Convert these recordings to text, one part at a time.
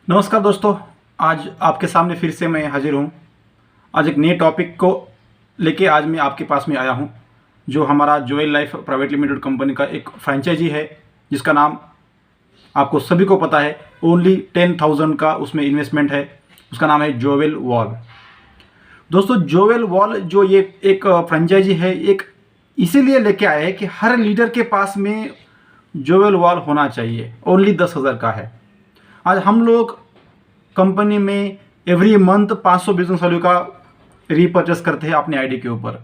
नमस्कार दोस्तों, आज आपके सामने फिर से मैं हाजिर हूँ। आज एक नए टॉपिक को लेके आज मैं आपके पास में आया हूँ, जो हमारा जोवेल लाइफ प्राइवेट लिमिटेड कंपनी का एक फ्रेंचाइजी है, जिसका नाम आपको सभी को पता है। ओनली 10,000 का उसमें इन्वेस्टमेंट है। उसका नाम है जोवेल वॉल। दोस्तों, जोवेल वॉल जो ये एक फ्रेंचाइजी है, एक इसीलिए लेके आए हैं कि हर लीडर के पास में जोवेल वॉल होना चाहिए। ओनली 10,000 का है। आज हम लोग कंपनी में एवरी मंथ 500 बिजनेस वैल्यू का रीपर्चेस करते हैं अपने आईडी के ऊपर।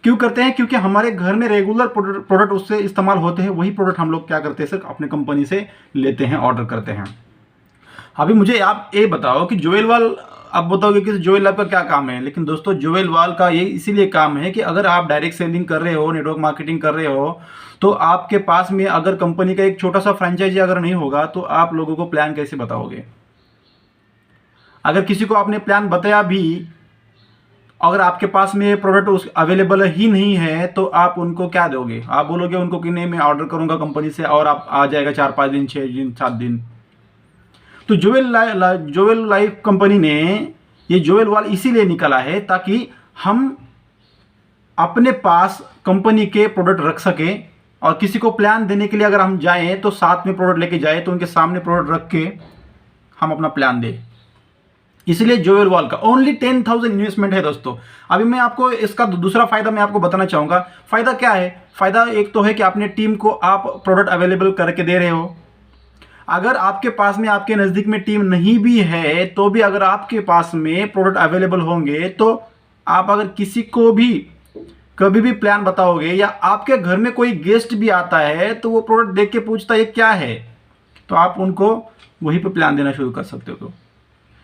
क्यों करते हैं? क्योंकि हमारे घर में रेगुलर प्रोडक्ट उससे इस्तेमाल होते हैं। वही प्रोडक्ट हम लोग क्या करते हैं सर, अपने कंपनी से लेते हैं, ऑर्डर करते हैं। अभी मुझे आप ये बताओ कि जोवेल वॉल, आप बताओगे कि जोवेल लैब का क्या काम है। लेकिन दोस्तों, जोवेल वॉल का ये इसीलिए काम है कि अगर आप डायरेक्ट सेलिंग कर रहे हो, नेटवर्क मार्केटिंग कर रहे हो, तो आपके पास में अगर कंपनी का एक छोटा सा फ्रेंचाइजी अगर नहीं होगा तो आप लोगों को प्लान कैसे बताओगे। अगर किसी को आपने प्लान बताया भी, अगर आपके पास में प्रोडक्ट अवेलेबल ही नहीं है, तो आप उनको क्या दोगे? आप बोलोगे उनको कि नहीं, मैं ऑर्डर करूंगा कंपनी से और आप आ जाएगा 4-5 दिन, 6 दिन, 7 दिन। तो जोवेल लाइफ कंपनी ने ये जोवेल वॉल इसीलिए निकाला है ताकि हम अपने पास कंपनी के प्रोडक्ट रख सके, और किसी को प्लान देने के लिए अगर हम जाएं तो साथ में प्रोडक्ट लेके जाए, तो उनके सामने प्रोडक्ट रख के हम अपना प्लान दें। इसलिए जोवेल वॉल का ओनली 10,000 इन्वेस्टमेंट है दोस्तों। अभी मैं आपको इसका दूसरा फायदा मैं आपको बताना चाहूंगा। फायदा क्या है? फायदा एक तो है कि अपने टीम को आप प्रोडक्ट अवेलेबल करके दे रहे हो। अगर आपके पास में, आपके नज़दीक में टीम नहीं भी है, तो भी अगर आपके पास में प्रोडक्ट अवेलेबल होंगे, तो आप अगर किसी को भी कभी भी प्लान बताओगे, या आपके घर में कोई गेस्ट भी आता है तो वो प्रोडक्ट देख के पूछता है क्या है, तो आप उनको वहीं पे प्लान देना शुरू कर सकते हो,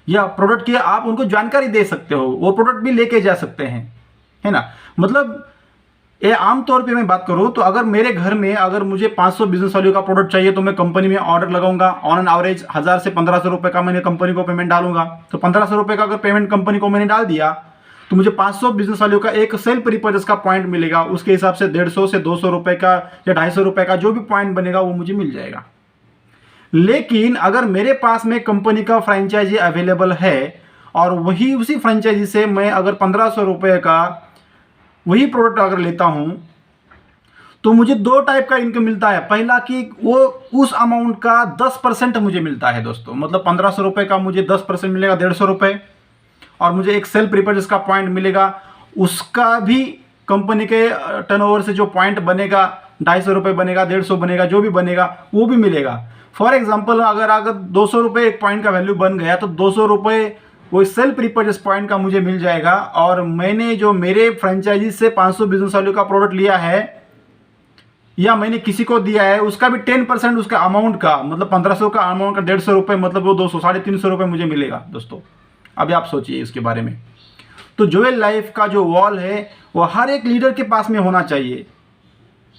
या प्रोडक्ट की आप उनको जानकारी दे सकते हो, वो प्रोडक्ट भी लेके जा सकते हैं, है ना। मतलब ये आमतौर पे मैं बात करूं तो अगर मेरे घर में अगर मुझे 500 बिजनेस वैल्यू का प्रोडक्ट चाहिए, तो मैं कंपनी में ऑर्डर लगाऊंगा। ऑन एन एवरेज 1000 से 1500 रुपए का मैंने कंपनी को पेमेंट डालूंगा। तो 1500 रुपए का अगर पेमेंट कंपनी को मैंने डाल दिया, तो मुझे 500 बिजनेस वैल्यू का एक सेल्फ रिपर्चेस का पॉइंट मिलेगा। उसके हिसाब से 150 से 200 रुपए का या 250 रुपए का जो भी पॉइंट बनेगा वो मुझे मिल जाएगा। लेकिन अगर मेरे पास में कंपनी का फ्रेंचाइजी अवेलेबल है, और वही उसी फ्रेंचाइजी से मैं अगर 1500 रुपए का वही प्रोडक्ट अगर लेता हूं, तो मुझे दो टाइप का इनकम मिलता है। पहला कि वो उस अमाउंट का 10% मुझे मिलता है दोस्तों। मतलब 1500 रुपए का मुझे 10% मिलेगा, 150 रुपए, और मुझे एक सेल्फ रिपर्चेस का पॉइंट मिलेगा। उसका भी कंपनी के टर्नओवर से जो पॉइंट बनेगा, 250 रुपये बनेगा, 150 बनेगा, जो भी बनेगा वो भी मिलेगा। फॉर एग्जाम्पल, अगर 200 रुपये एक पॉइंट का वैल्यू बन गया, तो 200 रुपये वो सेल्फ रिपर्चेस पॉइंट का मुझे मिल जाएगा। और मैंने जो मेरे फ्रेंचाइजी से 500 बिजनेस वैल्यू का प्रोडक्ट लिया है, या मैंने किसी को दिया है, उसका भी 10% उसका अमाउंट का, मतलब 1500 का अमाउंट का 150 रुपये, मतलब वो 200, 350 रुपये मुझे मिलेगा दोस्तों। अभी आप सोचिए इसके बारे में। तो जोवेल लाइफ का जो वॉल है वो हर एक लीडर के पास में होना चाहिए।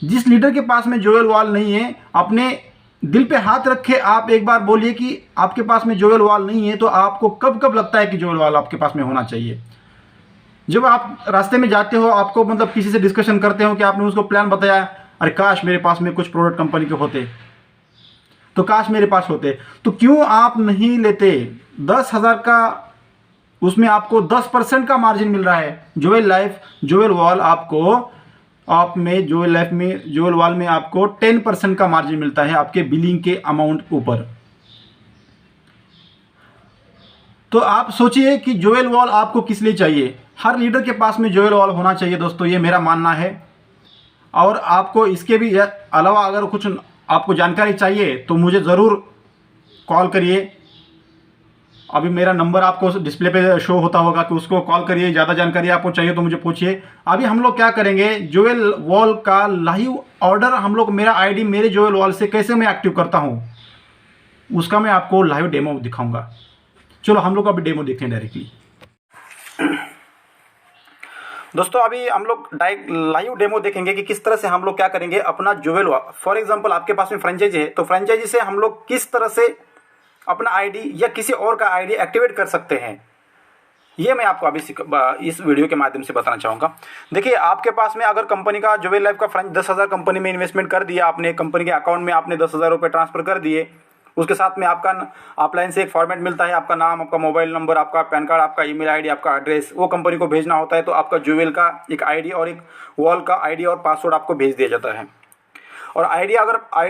जिस लीडर के पास में जोवेल वॉल नहीं है, अपने दिल पे हाथ रखे आप एक बार बोलिए कि आपके पास में जोवेल वॉल नहीं है, तो आपको कब कब लगता है कि जोवेल वॉल आपके पास में होना चाहिए? जब आप रास्ते में जाते हो, आपको मतलब किसी से डिस्कशन करते हो कि आपने उसको प्लान बताया, अरे काश मेरे पास में कुछ प्रोडक्ट कंपनी के होते, तो काश मेरे पास होते, तो क्यों आप नहीं लेते? 10,000 का उसमें आपको 10% का मार्जिन मिल रहा है। जोवेल वॉल आपको, आप में जोवेल वॉल में आपको 10% का मार्जिन मिलता है आपके बिलिंग के अमाउंट ऊपर। तो आप सोचिए कि जोवेल वॉल आपको किस लिए चाहिए। हर लीडर के पास में जोवेल वॉल होना चाहिए दोस्तों, ये मेरा मानना है। और आपको इसके भी अलावा अगर कुछ आपको जानकारी चाहिए तो मुझे ज़रूर कॉल करिए। अभी मेरा नंबर आपको डिस्प्ले पे शो होता होगा, कि उसको कॉल करिए। ज़्यादा जानकारी आपको चाहिए तो मुझे पूछिए। अभी हम लोग क्या करेंगे, जोवेल वॉल का लाइव ऑर्डर हम लोग, मेरा आईडी मेरे जोवेल वॉल से कैसे मैं एक्टिव करता हूँ, उसका मैं आपको लाइव डेमो दिखाऊंगा। चलो हम लोग अभी डेमो देखते हैं डायरेक्टली। दोस्तों, अभी हम लोग डायरेक्ट लाइव डेमो देखेंगे कि किस तरह से हम लोग क्या करेंगे अपना जोवेल वॉल। फॉर एग्जांपल, आपके पास में फ्रेंचाइजी है, तो फ्रेंचाइजी से हम लोग किस तरह से अपना आईडी या किसी और का आईडी एक्टिवेट कर सकते हैं, ये मैं आपको अभी इस वीडियो के माध्यम से बताना चाहूँगा। देखिए, आपके पास में अगर कंपनी का जोवेल लाइफ का 10,000 कंपनी में इन्वेस्टमेंट कर दिया आपने, कंपनी के अकाउंट में आपने 10,000 रुपये ट्रांसफर कर दिए, उसके साथ में आपका ऑफलाइन से एक फॉर्मेट मिलता है, आपका नाम, आपका मोबाइल नंबर, आपका पैन कार्ड, आपका ईमेल आईडी, आपका एड्रेस, वो कंपनी को भेजना होता है। तो आपका ज्वेल का एक आईडी और एक वॉल का आईडी और पासवर्ड आपको भेज दिया जाता है। और आईडी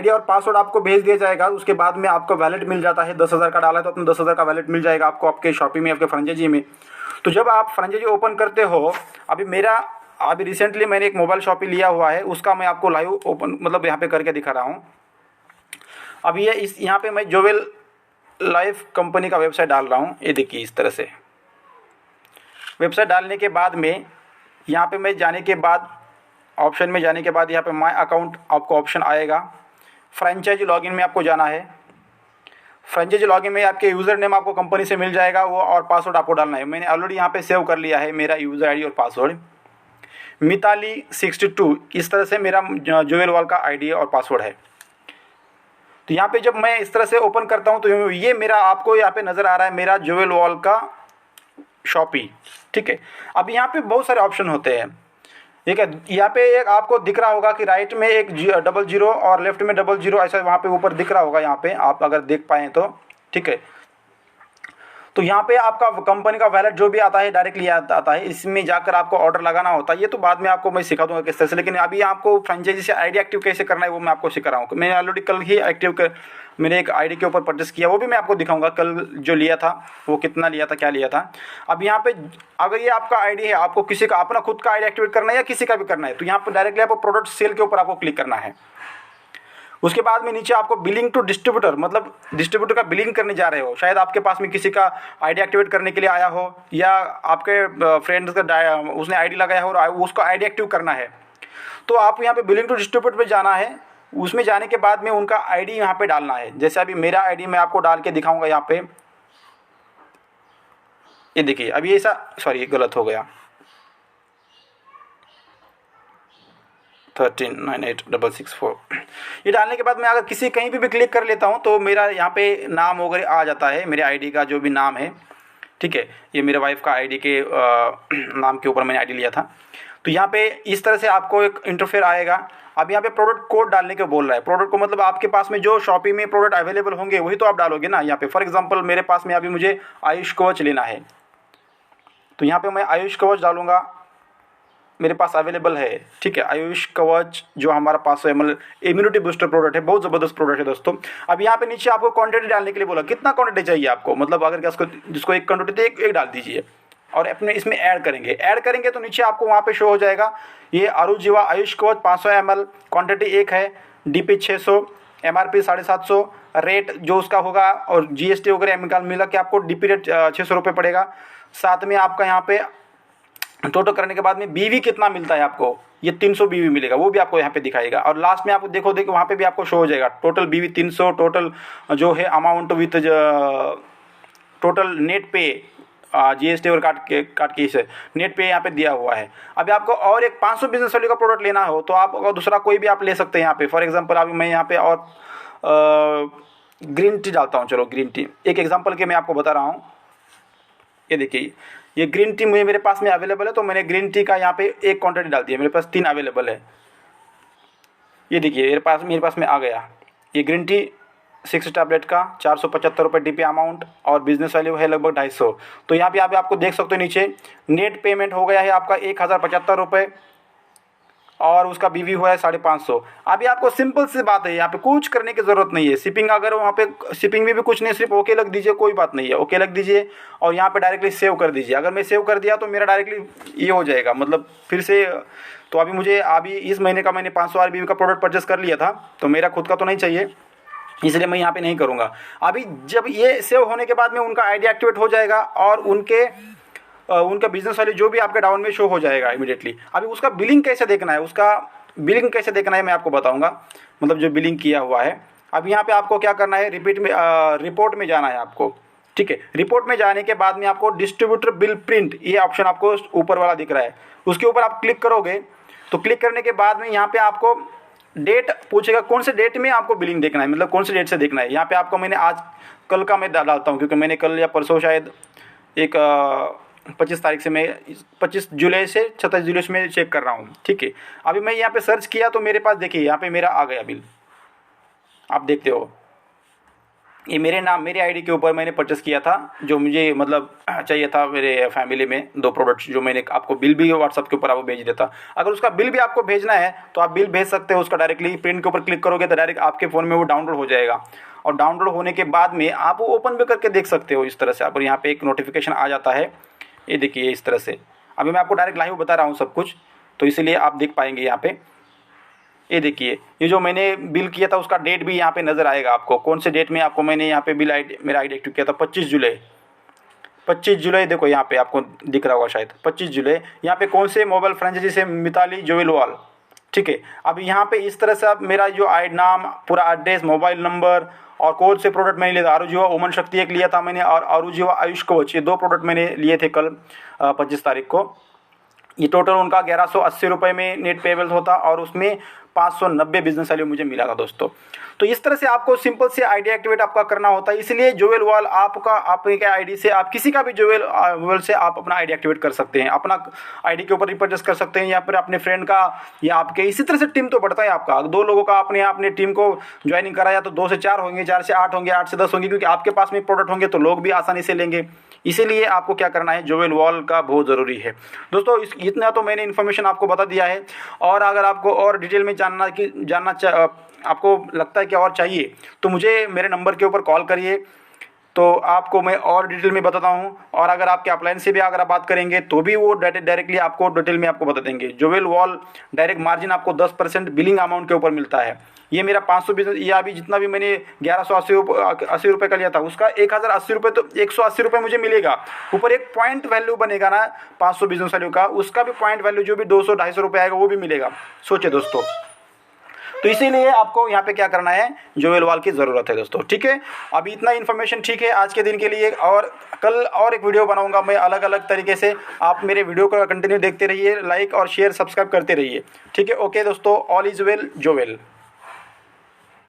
और पासवर्ड आपको भेज दिया जाएगा, उसके बाद में आपको वैलेट मिल जाता है। 10,000 का डाला है तो अपना 10,000 का वैलेट मिल जाएगा आपको आपके शॉपी में, आपके फ्रेंचाइजी में। तो जब आप फ्रेंचाइजी ओपन करते हो, अभी रिसेंटली मैंने एक मोबाइल शॉपी लिया हुआ है, उसका मैं आपको लाइव ओपन मतलब यहाँ पे करके दिखा रहा हूँ। अब यहाँ पे मैं जोवेल लाइफ कंपनी का वेबसाइट डाल रहा हूँ। ये देखिए, इस तरह से वेबसाइट डालने के बाद में यहाँ पे मैं जाने के बाद ऑप्शन में जाने के बाद यहाँ पे माय अकाउंट आपको ऑप्शन आएगा। फ्रेंचाइजी लॉगिन में आपको जाना है। फ्रेंचाइजी लॉगिन में आपके यूज़र नेम आपको कंपनी से मिल जाएगा, वो और पासवर्ड आपको डालना है। मैंने ऑलरेडी यहाँ पे सेव कर लिया है मेरा यूज़र आईडी और पासवर्ड, मिताली 62। इस तरह से मेरा जोवेल वॉल का आईडी और पासवर्ड है। तो यहाँ पे जब मैं इस तरह से ओपन करता हूँ तो ये मेरा आपको यहाँ पे नज़र आ रहा है मेरा जोवेल वॉल का शॉपी। ठीक है, अब यहाँ पे बहुत सारे ऑप्शन होते हैं। ठीक है, यहाँ पे एक आपको दिख रहा होगा कि राइट में एक 00 और लेफ्ट में 00, ऐसा वहाँ पे ऊपर दिख रहा होगा, यहाँ पे आप अगर देख पाएँ तो। ठीक है, तो यहाँ पे आपका कंपनी का वैलेट जो भी आता है डायरेक्टली आता है, इसमें जाकर आपको ऑर्डर लगाना होता है। ये तो बाद में आपको मैं सिखा दूंगा किस तरह से, लेकिन अभी आपको फ्रेंचाइजी से आईडी एक्टिव कैसे करना है वो मैं आपको सिखा रहा हूँ। मैंने ऑलरेडी कल ही मैंने एक आईडी के ऊपर परचेस किया, वो भी मैं आपको दिखाऊंगा कल जो लिया था वो कितना लिया था, क्या लिया था। अब यहाँ पे अगर ये आपका आईडी है, आपको किसी का अपना खुद का आईडी एक्टिवेट करना है या किसी का भी करना है, तो यहाँ पर डायरेक्टली आपको प्रोडक्ट सेल के ऊपर आपको क्लिक करना है। उसके बाद में नीचे आपको बिलिंग टू डिस्ट्रीब्यूटर, मतलब डिस्ट्रीब्यूटर का बिलिंग करने जा रहे हो। शायद आपके पास में किसी का आईडी एक्टिवेट करने के लिए आया हो, या आपके फ्रेंड्स का उसने आईडी लगाया हो और उसको आईडी एक्टिव करना है, तो आप यहाँ पे बिलिंग टू डिस्ट्रीब्यूटर पे जाना है। उसमें जाने के बाद में उनका आईडी यहाँ पे डालना है। जैसे अभी मेरा आईडी मैं आपको डाल के दिखाऊंगा यहाँ पे। ये देखिए, अभी ऐसा, सॉरी गलत हो गया, 139864। ये डालने के बाद मैं अगर किसी कहीं भी क्लिक कर लेता हूँ तो मेरा यहाँ पे नाम वगैरह आ जाता है, मेरे आईडी का जो भी नाम है। ठीक है, ये मेरे वाइफ का आईडी के नाम के ऊपर मैंने आईडी लिया था। तो यहाँ पे इस तरह से आपको एक इंटरफेयर आएगा। अब यहाँ पे प्रोडक्ट कोड डालने के बोल रहा है। प्रोडक्ट को मतलब आपके पास में जो शॉपी में प्रोडक्ट अवेलेबल होंगे वही तो आप डालोगे ना। यहाँ पे फॉर एग्जांपल मेरे पास में अभी मुझे आयुष कवच लेना है, तो यहाँ पे मैं आयुष कवच डालूंगा, मेरे पास अवेलेबल है। ठीक है, आयुष कवच जो हमारा पास है, मतलब इम्यूनिटी बूस्टर प्रोडक्ट है, बहुत ज़बरदस्त प्रोडक्ट है दोस्तों। अब यहाँ पे नीचे आपको क्वांटिटी डालने के लिए बोला, कितना क्वांटिटी चाहिए आपको, मतलब अगर जिसको एक क्वांटिटी थी एक डाल दीजिए और अपने इसमें ऐड करेंगे तो नीचे आपको वहाँ पे शो हो जाएगा ये अरुजीवा आयुष कवच 500 ml, क्वांटिटी 1 है, DP 600, MRP 750, रेट जो उसका होगा और GST वगैरह मिला के आपको DP रेट 600 रुपये पड़ेगा। साथ में आपका यहाँ पे टोटल करने के बाद में BV कितना मिलता है आपको, ये 300 BV मिलेगा, वो भी आपको यहाँ पे दिखाएगा। और लास्ट में आपको देखो वहाँ पे भी आपको शो हो जाएगा टोटल BV 300, टोटल जो है अमाउंट विथ टोटल नेट पे GST और काट के इसे नेट पे यहाँ पे दिया हुआ है। अभी आपको और एक 500 बिजनेस वैल्यू का प्रोडक्ट लेना हो तो आप अगर दूसरा कोई भी आप ले सकते हैं यहाँ पे। फॉर एग्जांपल अभी मैं यहाँ पे और ग्रीन टी डालता हूँ। चलो ग्रीन टी एक एग्जांपल के मैं आपको बता रहा हूँ। ये देखिए, ये ग्रीन टी मेरे पास में अवेलेबल है, तो मैंने ग्रीन टी का यहाँ पे एक क्वांटिटी डाल दी है। मेरे पास 3 अवेलेबल है। ये देखिए मेरे पास में आ गया ये ग्रीन टी 6 टैबलेट का 475 रुपये DP अमाउंट और बिजनेस वैल्यू है लगभग 250। तो यहाँ पे आपको देख सकते हो नीचे नेट पेमेंट हो गया है आपका 1075 रुपये और उसका BV हुआ है 550। अभी आपको सिंपल सी बात है, यहाँ पे कुछ करने की ज़रूरत नहीं है। शिपिंग अगर वहाँ पे शिपिंग में भी कुछ नहीं, सिर्फ ओके लग दीजिए, कोई बात नहीं है, ओके लग दीजिए और यहाँ पे डायरेक्टली सेव कर दीजिए। अगर मैं सेव कर दिया तो मेरा डायरेक्टली ये हो जाएगा, मतलब फिर से। तो अभी इस महीने का मैंने 500 RBV का प्रोडक्ट परचेस कर लिया था, तो मेरा खुद का तो नहीं चाहिए, इसलिए मैं यहाँ पे नहीं करूँगा। अभी जब ये सेव होने के बाद में उनका आईडी एक्टिवेट हो जाएगा और उनका बिजनेस वाले जो भी आपके डाउन में शो हो जाएगा इमीडिएटली। अभी उसका बिलिंग कैसे देखना है, मैं आपको बताऊंगा, मतलब जो बिलिंग किया हुआ है। अब यहाँ पे आपको क्या करना है, रिपोर्ट में जाना है आपको। ठीक है, रिपोर्ट में जाने के बाद में आपको डिस्ट्रीब्यूटर बिल प्रिंट, ये ऑप्शन आपको ऊपर वाला दिख रहा है, उसके ऊपर आप क्लिक करोगे। तो क्लिक करने के बाद में यहाँ पे आपको डेट पूछेगा, कौन से डेट में आपको बिलिंग देखना है, मतलब कौन से डेट से देखना है। यहाँ पे आपको मैंने कल का मैं डालता हूँ, क्योंकि मैंने कल या परसों शायद 25 तारीख से, मैं 25 जुलाई से 27 जुलाई में चेक कर रहा हूँ। ठीक है, अभी मैं यहाँ पे सर्च किया तो मेरे पास देखिए यहाँ पे मेरा आ गया बिल, आप देखते हो। ये मेरे आईडी के ऊपर मैंने परचेस किया था, जो मुझे मतलब चाहिए था मेरे फैमिली में 2 प्रोडक्ट्स, जो मैंने आपको बिल भी व्हाट्सअप के ऊपर आपको भेज देता। अगर उसका बिल भी आपको भेजना है तो आप बिल भेज सकते हो, उसका डायरेक्टली प्रिंट के ऊपर क्लिक करोगे तो डायरेक्ट आपके फ़ोन में वो डाउनलोड हो जाएगा, और डाउनलोड होने के बाद में आप वो ओपन भी करके देख सकते हो इस तरह से। आप यहाँ पे एक नोटिफिकेशन आ जाता है, ये देखिए इस तरह से। अभी मैं आपको डायरेक्ट लाइव बता रहा हूँ सब कुछ, तो इसीलिए आप देख पाएंगे यहाँ पे। ये देखिए, ये जो मैंने बिल किया था उसका डेट भी यहाँ पे नज़र आएगा आपको, कौन से डेट में आपको मैंने यहाँ पे बिल आईडी मेरा आईडी एक्टिव किया था। 25 जुलाई देखो यहाँ पे आपको दिख रहा होगा शायद, 25 जुलाई। यहाँ पे कौन से मोबाइल फ्रेंचाइजी से, मिताली जोवेलवाल, ठीक है। अब यहाँ पे इस तरह से आप मेरा जो नाम, पूरा एड्रेस, मोबाइल नंबर और कौन से प्रोडक्ट मैंने लिए था, आरुजीवा ओमन शक्ति एक लिया था मैंने, और आरुजीवा आयुष कवच, ये 2 प्रोडक्ट मैंने लिए थे कल 25 तारीख को। ये टोटल उनका 1180 रुपये में नेट पेबल होता, और उसमें 590 बिजनेस वैल्यू मुझे मिला था दोस्तों। तो इस तरह से आपको सिंपल से आईडी एक्टिवेट आपका करना होता है। इसलिए जोवेलवाल आपका, आपके आईडी से आप किसी का भी जोवेल से आप अपना आईडी एक्टिवेट कर सकते हैं, अपना आईडी के ऊपर रिपर्चेस कर सकते हैं, या फिर अपने फ्रेंड का या आपके। इसी तरह से टीम तो बढ़ता है आपका। 2 लोगों का आपने अपने टीम को ज्वाइनिंग कराया तो 2 से 4 होंगे, 4 से 8 होंगे, 8 से 10 होंगे, क्योंकि आपके पास में प्रोडक्ट होंगे तो लोग भी आसानी से लेंगे। इसीलिए आपको क्या करना है, जोवेलवाल का बहुत ज़रूरी है दोस्तों। इतना तो मैंने इन्फॉर्मेशन आपको बता दिया है, और अगर आपको और डिटेल में आपको लगता है कि और चाहिए तो मुझे मेरे नंबर के ऊपर कॉल करिए, तो आपको मैं और डिटेल में बताता हूँ। और अगर आपके अपलाइन से भी अगर आप बात करेंगे तो भी वो डायरेक्टली आपको डिटेल में आपको बता देंगे। जोवेलवाल डायरेक्ट मार्जिन आपको 10% बिलिंग अमाउंट के ऊपर मिलता है। ये मेरा 500 बिजनेस, या अभी जितना भी मैंने 1180 रुपये का लिया था, उसका 1080 रुपये, तो 180 रुपये मुझे मिलेगा। ऊपर एक पॉइंट वैल्यू बनेगा ना 500 बिजनेस वैल्यू का, उसका भी पॉइंट वैल्यू जो भी 200-250 रुपये आएगा वो भी मिलेगा। सोचिए दोस्तों, तो इसीलिए आपको यहाँ पे क्या करना है, जोवेलवाल की ज़रूरत है दोस्तों, ठीक है। अभी इतना इन्फॉर्मेशन ठीक है आज के दिन के लिए, और कल और एक वीडियो बनाऊंगा मैं अलग अलग तरीके से। आप मेरे वीडियो को कंटिन्यू देखते रहिए, लाइक और शेयर सब्सक्राइब करते रहिए, ठीक है। ओके दोस्तों, ऑल इज़ वेल जोवेल।